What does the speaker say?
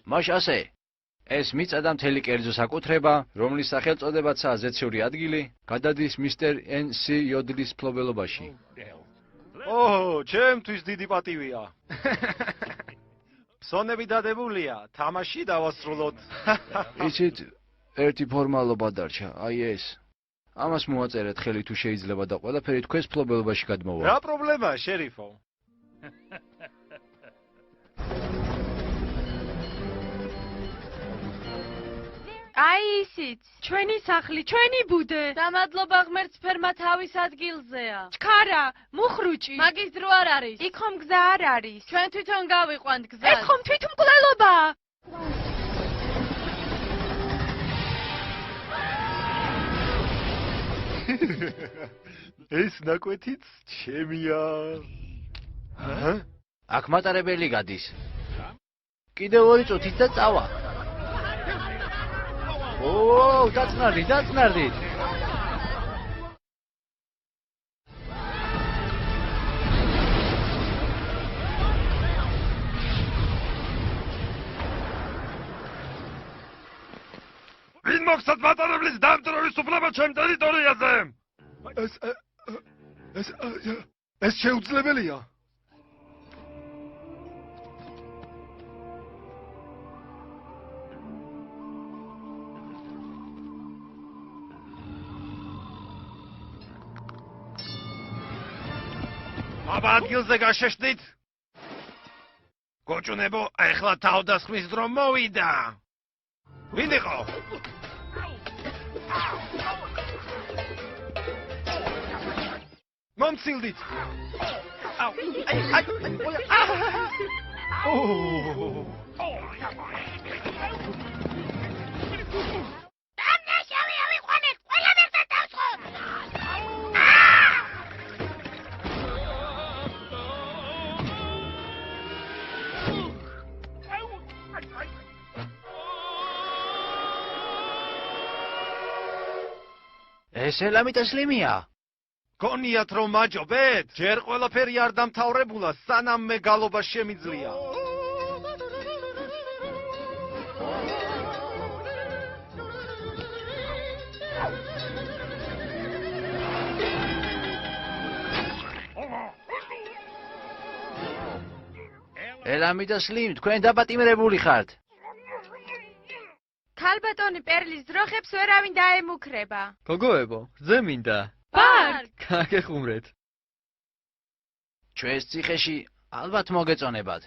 მაშ ასე. ეს მიწა და მთელი კერძო საკუთრება, რომლის სახელწოდებაცაა ზეციური ადგილი, გადადის მისტერ N.C. იოდლის მფლობელობაში. ჩემთვის დიდი პატივია. სონები დადებულია, თამაში დავასრულოთ. იცით, ერთი ფორმალობა დარჩა, აი ეს. ამას მოაწერეთ ხელი თუ შეიძლება და ყველაფერი თქვენს მფლობელობაში გადმოვა. რა პრობლემაა, შერიფო? აი ისიც, ჩვენი სახლი, ჩვენი ბუდე. დამადლობა ღმერთს ფერმა თავის ადგილზეა. ჩქარა, მუხრუჭი. მაგის დრო არ არის. იქ ხომ გზა არ არის. ჩვენ თვითონ გავიყვანთ გზას. ეს ხომ თვითმკვლელობაა. ეს ნაკვეთიც ჩემია. აქ მატარებელი გადის. კიდევ 2 წუთით და წავა. დაწნარდით. ვინ მოგცათ მატარებლის დამტვრობის უფლება ჩემ ტერიტორიაზე? ეს შეუძლებელია. აბა ადგილზე გაშეშდით? გოჭუნებო, ახლა თავდასხმის დრო მოვიდა. ვინ იყო? მომცილდით. ეს ელამიტასლიმია. გონიათ რომ მაჯობეთ? ჯერ ყველაფერი არ დამთავრებულა, სანამ მე გალობა შემიძლია. ელამიტასლიმ, თქვენ დაპატიმრებული ხართ. ქალბატონი პერლის ძროხებს ვერავინ დაემუქრება. გოგოებო, ზე მინდა. ბარგ! გაგეხუმრეთ. ჩვენს ციხეში ალბათ მოგეწონებათ.